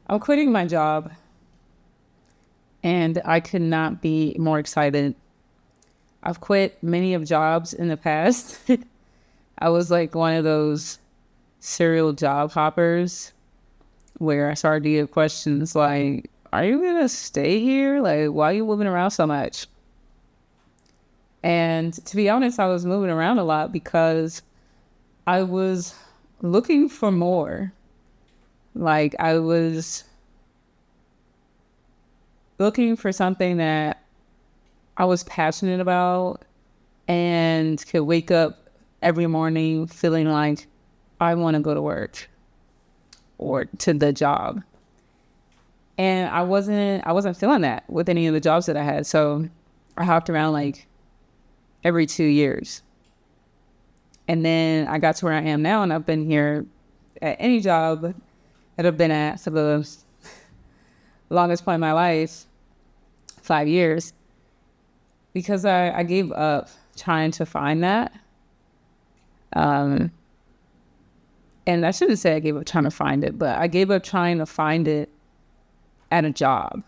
I'm quitting my job, and I could not be more excited. I've quit many of jobs in the past. I was like one of those serial job hoppers where I started to get questions like, are you going to stay here? Like, why are you moving around so much? And to be honest, I was moving around a lot because I was looking for more. Like, I was looking for something that I was passionate about and could wake up every morning feeling like I want to go to work or to the job. And I wasn't feeling that with any of the jobs that I had. So I hopped around like every 2 years. And then I got to where I am now, and I've been here at any job that I've been at for the longest point in my life, 5 years, because I gave up trying to find that. And I shouldn't say I gave up trying to find it, but I gave up trying to find it at a job.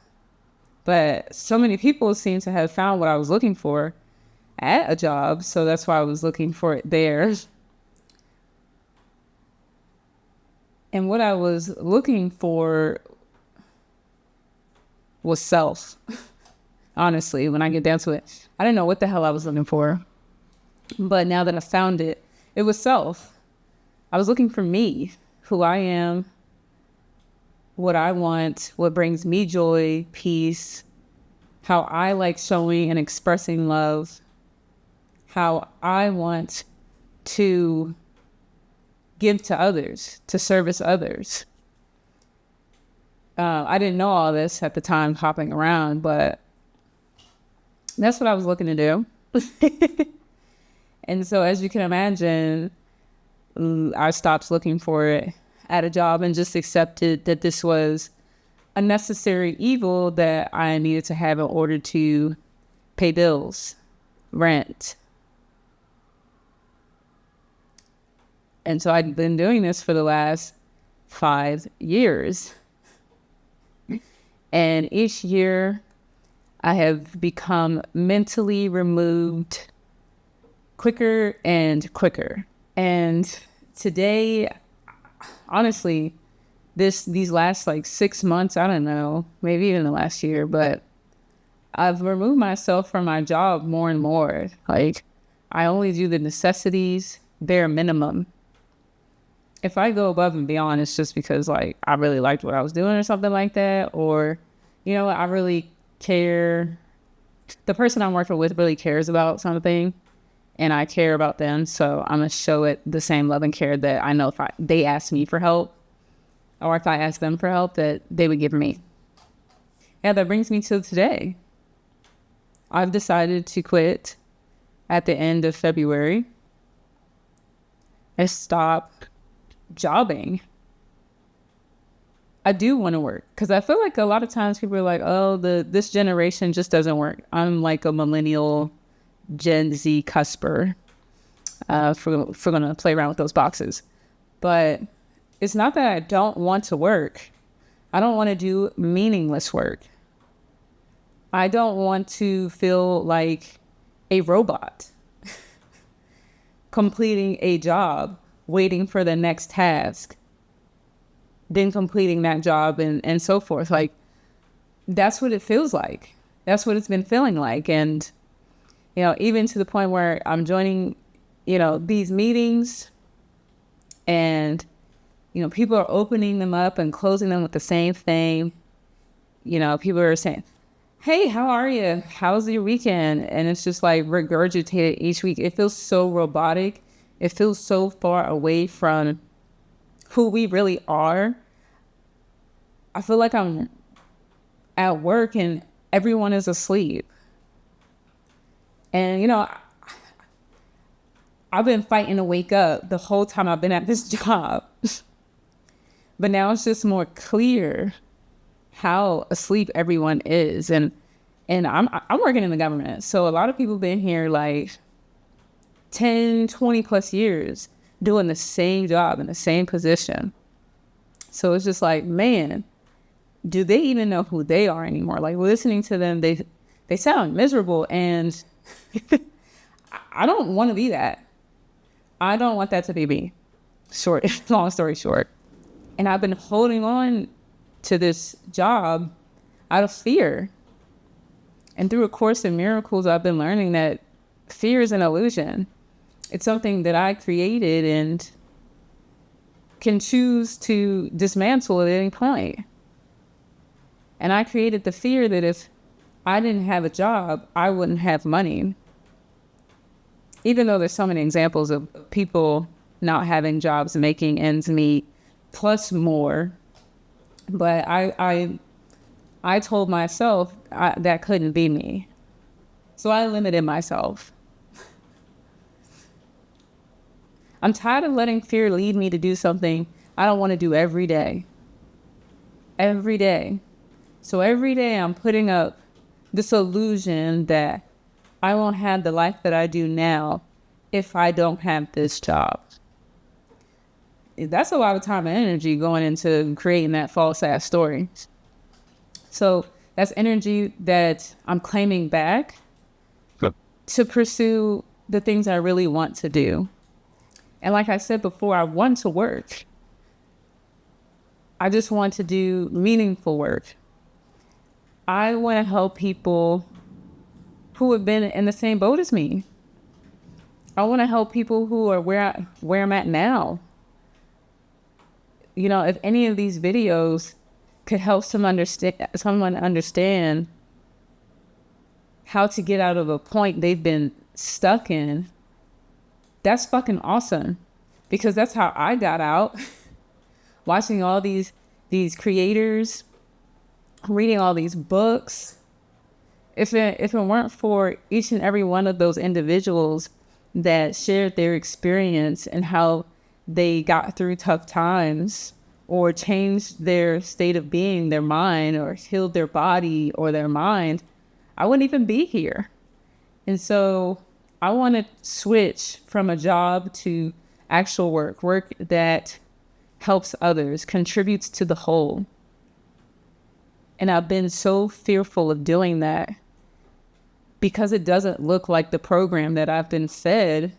But so many people seem to have found what I was looking for at a job, so that's why I was looking for it there. And what I was looking for was self. Honestly, when I get down to it, I didn't know what the hell I was looking for. But now that I found it, it was self. I was looking for me, who I am, what I want, what brings me joy, peace, how I like showing and expressing love, how I want to give to others, to service others. I didn't know all this at the time hopping around, but that's what I was looking to do. And so as you can imagine, I stopped looking for it at a job and just accepted that this was a necessary evil that I needed to have in order to pay bills, rent. And so I'd been doing this for the last 5 years. And each year I have become mentally removed quicker and quicker. And today, honestly, these last like 6 months, I don't know, maybe even the last year, but I've removed myself from my job more and more. Like, I only do the necessities, bare minimum. If I go above and beyond, it's just because like I really liked what I was doing or something like that, or, you know, I really care. The person I'm working with really cares about something, and I care about them, so I'm gonna show it the same love and care that I know if they ask me for help, or if I ask them for help, that they would give me. Yeah, that brings me to today. I've decided to quit at the end of February. I stopped jobbing. I do want to work because I feel like a lot of times people are like, oh, this generation just doesn't work. I'm like a millennial Gen Z cusper, if we're going to play around with those boxes. But it's not that I don't want to work. I don't want to do meaningless work. I don't want to feel like a robot completing a job, waiting for the next task, then completing that job and so forth. Like, that's what it feels like. That's what it's been feeling like. And, you know, even to the point where I'm joining, you know, these meetings and, you know, people are opening them up and closing them with the same thing. You know, people are saying, hey, how are you? How's your weekend? And it's just like regurgitated each week. It feels so robotic. It feels so far away from who we really are. I feel like I'm at work and everyone is asleep. And, you know, I've been fighting to wake up the whole time I've been at this job. But now it's just more clear how asleep everyone is. And I'm working in the government. So a lot of people been here like 10, 20 plus years doing the same job in the same position. So it's just like, man, do they even know who they are anymore? Like, listening to them, they sound miserable, and I don't want to be that. I don't want that to be me. Long story short. And I've been holding on to this job out of fear. And through A Course in Miracles, I've been learning that fear is an illusion. It's something that I created and can choose to dismantle at any point. And I created the fear that if I didn't have a job, I wouldn't have money. Even though there's so many examples of people not having jobs, making ends meet, plus more. But I told myself that couldn't be me. So I limited myself. I'm tired of letting fear lead me to do something I don't want to do every day. Every day. So every day I'm putting up this illusion that I won't have the life that I do now if I don't have this job. That's a lot of time and energy going into creating that false ass story. So that's energy that I'm claiming back to pursue the things I really want to do. And like I said before, I want to work. I just want to do meaningful work. I want to help people who have been in the same boat as me. I want to help people who are where I'm at now. You know, if any of these videos could help someone understand how to get out of a point they've been stuck in, that's fucking awesome. Because that's how I got out. Watching all these creators, reading all these books. If it weren't for each and every one of those individuals that shared their experience and how they got through tough times or changed their state of being, their mind, or healed their body or their mind, I wouldn't even be here. And so I want to switch from a job to actual work that helps others, contributes to the whole. And I've been so fearful of doing that because it doesn't look like the program that I've been fed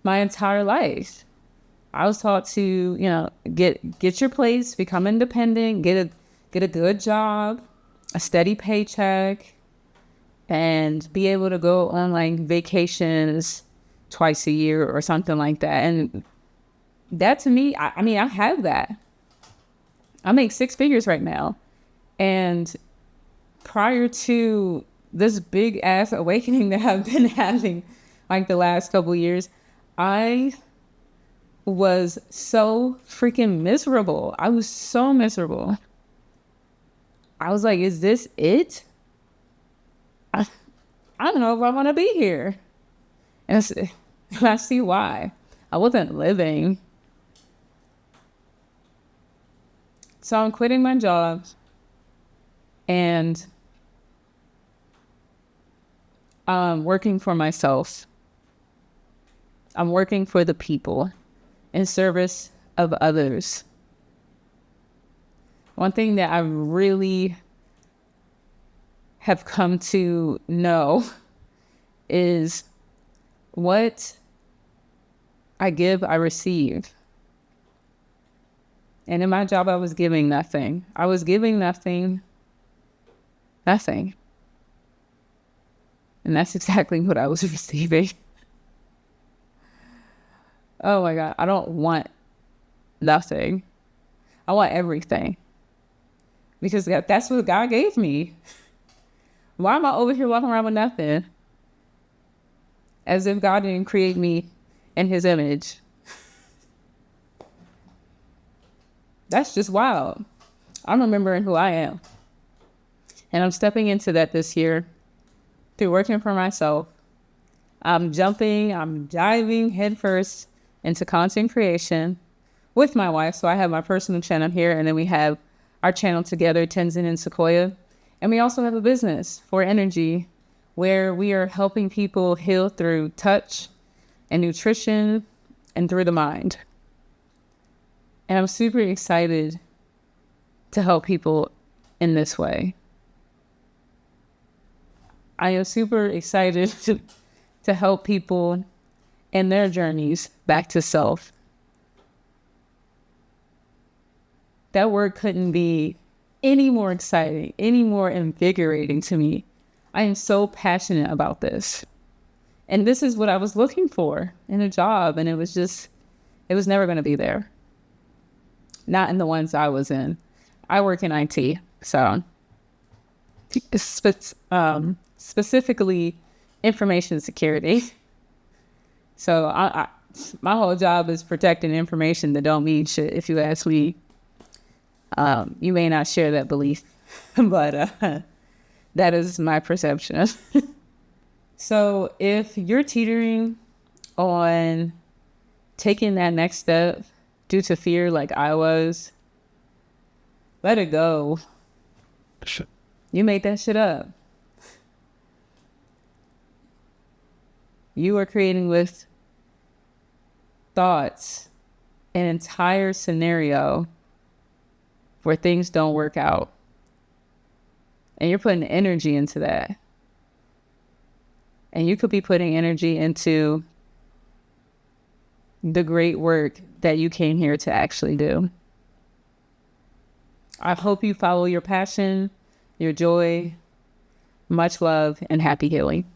my entire life. I was taught to, you know, get your place, become independent, get a good job, a steady paycheck, and be able to go on like vacations twice a year or something like that. And that to me, I mean, I have that. I make 6 figures right now. And prior to this big ass awakening that I've been having like the last couple of years, I was so freaking miserable. I was so miserable. I was like, is this it? I don't know if I want to be here. And I see why. I wasn't living. So I'm quitting my job and I'm working for myself. I'm working for the people in service of others. One thing that I really have come to know is what I give, I receive. And in my job, I was giving nothing. I was giving nothing. And that's exactly what I was receiving. Oh my God, I don't want nothing. I want everything. Because that's what God gave me. Why am I over here walking around with nothing? As if God didn't create me in his image. That's just wild. I'm remembering who I am. And I'm stepping into that this year through working for myself. I'm diving headfirst into content creation with my wife. So I have my personal channel here, and then we have our channel together, Tenzin and Sequoia. And we also have a business for energy where we are helping people heal through touch and nutrition and through the mind. And I'm super excited to help people in this way. I am super excited to help people in their journeys back to self. That word couldn't be any more exciting, any more invigorating to me. I am so passionate about this. And this is what I was looking for in a job. And it was never going to be there. Not in the ones I was in. I work in IT. So specifically information security. So my whole job is protecting information that don't mean shit, if you ask me. You may not share that belief, but that is my perception. So if you're teetering on taking that next step due to fear like I was, let it go. You made that shit up. You are creating with thoughts an entire scenario where things don't work out. And you're putting energy into that. And you could be putting energy into the great work that you came here to actually do. I hope you follow your passion, your joy. Much love and happy healing.